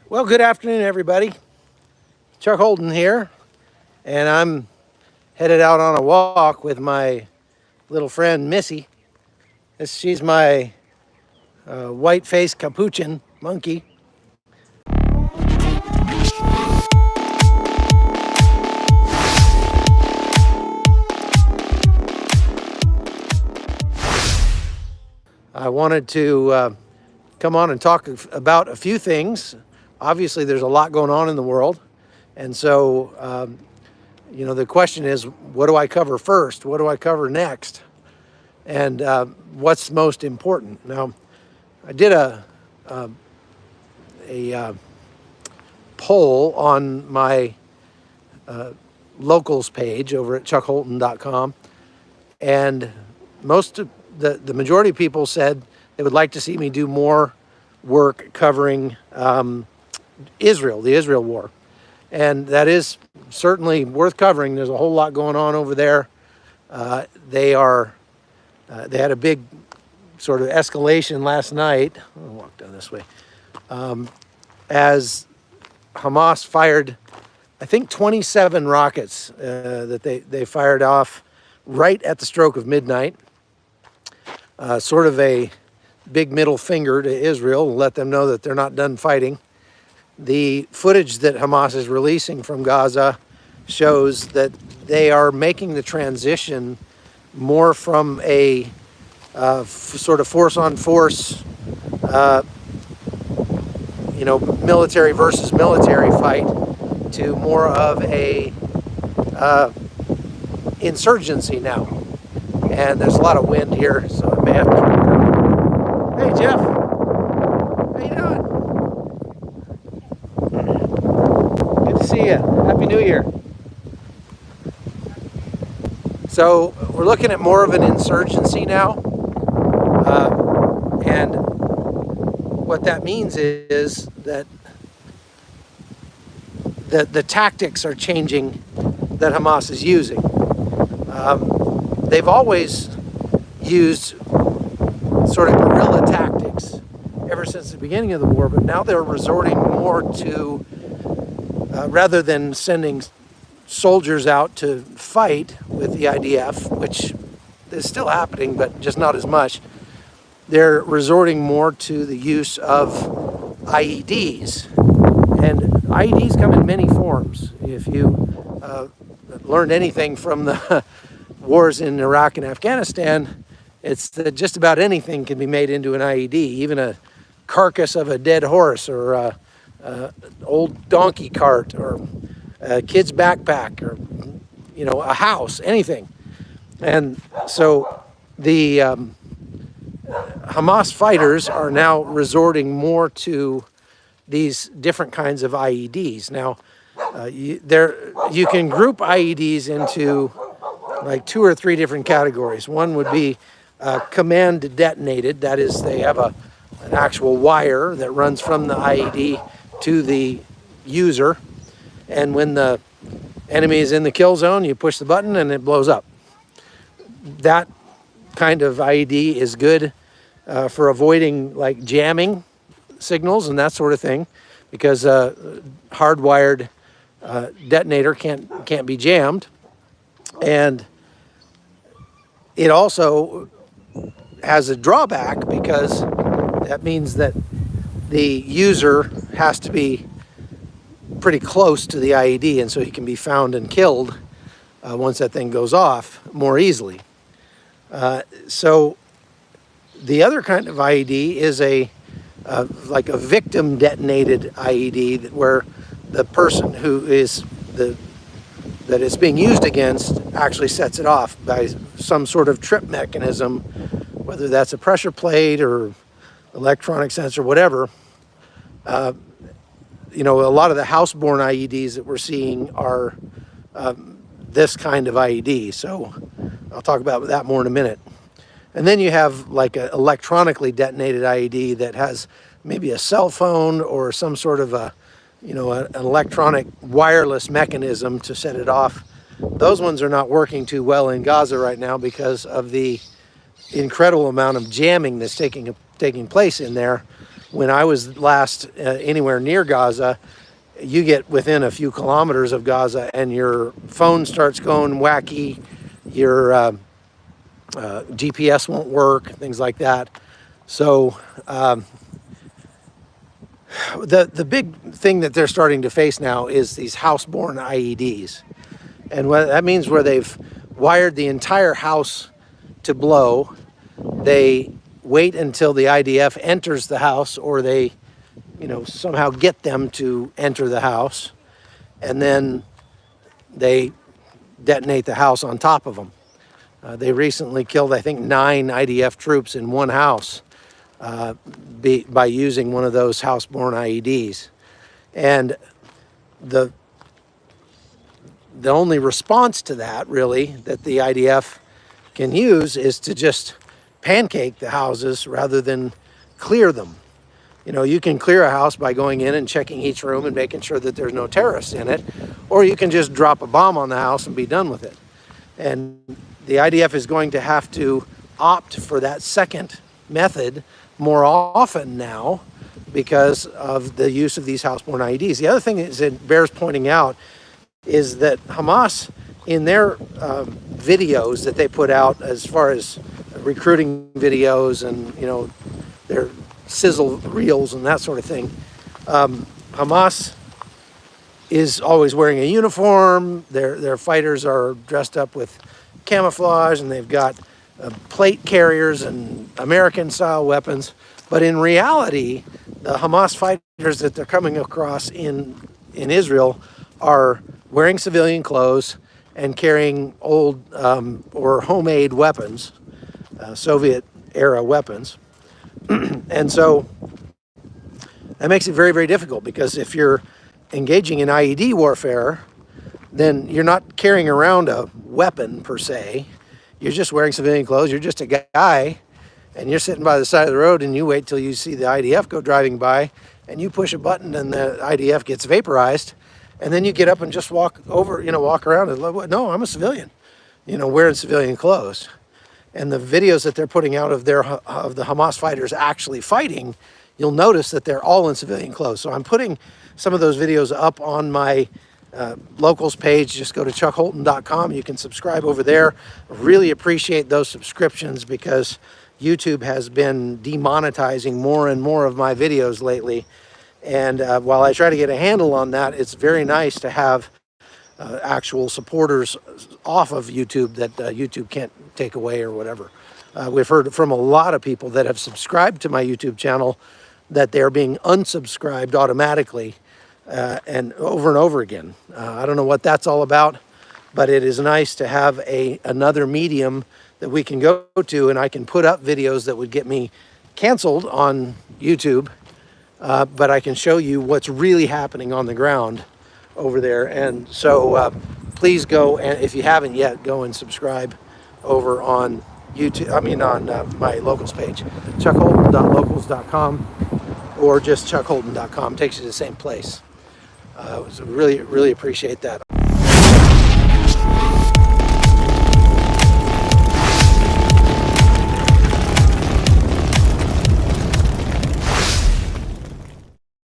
Well, good afternoon, everybody. Chuck Holton here, and I'm headed out on a walk with my little friend Missy. She's my white-faced capuchin monkey. I wanted to come on and talk about a few things. Obviously, there's a lot going on in the world, and so the question is, what do I cover first? What do I cover next? And what's most important? Now, I did a poll on my locals page over at chuckholton.com, and most of the majority of people said they would like to see me do more work covering Israel, the Israel war. And that is certainly worth covering. There's a whole lot going on over there. They had a big sort of escalation last night. I'll walk down this way. As Hamas fired, I think, 27 rockets that they fired off right at the stroke of midnight. Sort of a big middle finger to Israel, let them know that they're not done fighting. The footage that Hamas is releasing from Gaza shows that they are making the transition more from a sort of force-on-force, military versus military fight to more of a insurgency now. And there's a lot of wind here, so I may have to... Hey, Jeff. How you doing? Good to see you. Happy New Year. So we're looking at more of an insurgency now. And what that means is that the tactics are changing that Hamas is using. They've always used sort of guerrilla tactics ever since the beginning of the war, but now they're resorting more to, rather than sending soldiers out to fight with the IDF, which is still happening, but just not as much, they're resorting more to the use of IEDs. And IEDs come in many forms. If you learned anything from the wars in Iraq and Afghanistan, it's that just about anything can be made into an IED, even a carcass of a dead horse, or an old donkey cart, or a kid's backpack, or a house, anything. And so the Hamas fighters are now resorting more to these different kinds of IEDs. Now, you can group IEDs into like 2 or 3 different categories. One would be command detonated. That is, they have an actual wire that runs from the IED to the user. And when the enemy is in the kill zone, you push the button and it blows up. That kind of IED is good for avoiding like jamming signals and that sort of thing, because hardwired detonator can't be jammed. And it also has a drawback, because that means that the user has to be pretty close to the IED, and so he can be found and killed once that thing goes off more easily. So the other kind of IED is like a victim detonated IED, where the person that it's being used against actually sets it off by some sort of trip mechanism, whether that's a pressure plate or electronic sensor, whatever. A lot of the house-borne IEDs that we're seeing are this kind of IED. So I'll talk about that more in a minute. And then you have like an electronically detonated IED that has maybe a cell phone or some sort of an electronic wireless mechanism to set it off. Those ones are not working too well in Gaza right now because of the incredible amount of jamming that's taking place in there, when I was last anywhere near Gaza, you get within a few kilometers of Gaza and your phone starts going wacky, your GPS won't work, things like that. So the big thing that they're starting to face now is these house-borne IEDs. And what that means, where they've wired the entire house to blow, they wait until the IDF enters the house, or they, somehow get them to enter the house, and then they detonate the house on top of them. They recently killed, I think, 9 IDF troops in one house by using one of those house-borne IEDs. And the only response to that, really, that the IDF can use is to just pancake the houses rather than clear them. You can clear a house by going in and checking each room and making sure that there's no terrorists in it, or you can just drop a bomb on the house and be done with it. And the IDF is going to have to opt for that second method more often now because of the use of these house-borne IEDs. The other thing is, it bears pointing out, is that Hamas, in their videos that they put out, as far as recruiting videos and their sizzle reels and that sort of thing, Hamas is always wearing a uniform. Their fighters are dressed up with camouflage, and they've got plate carriers and American-style weapons. But in reality, the Hamas fighters that they're coming across in Israel are wearing civilian clothes and carrying old or homemade weapons, Soviet-era weapons. And so that makes it very, very difficult, because if you're engaging in IED warfare, then you're not carrying around a weapon per se. You're just wearing civilian clothes. You're just a guy, and you're sitting by the side of the road, and you wait till you see the IDF go driving by, and you push a button, and the IDF gets vaporized, and then you get up and just walk over, walk around and, no, I'm a civilian, wearing civilian clothes. And the videos that they're putting out of the Hamas fighters actually fighting, you'll notice that they're all in civilian clothes. So I'm putting some of those videos up on my locals page. Just go to chuckholton.com. You can subscribe over there. Really appreciate those subscriptions, because YouTube has been demonetizing more and more of my videos lately. And while I try to get a handle on that, it's very nice to have actual supporters off of YouTube that YouTube can't take away or whatever. We've heard from a lot of people that have subscribed to my YouTube channel that they're being unsubscribed automatically and over again. I don't know what that's all about, but it is nice to have another medium that we can go to, and I can put up videos that would get me canceled on YouTube, but I can show you what's really happening on the ground over there. And so please go, and if you haven't yet, go and subscribe over on YouTube. On my locals page, chuckholton.locals.com, or just chuckholton.com. Takes you to the same place. So really, really appreciate that.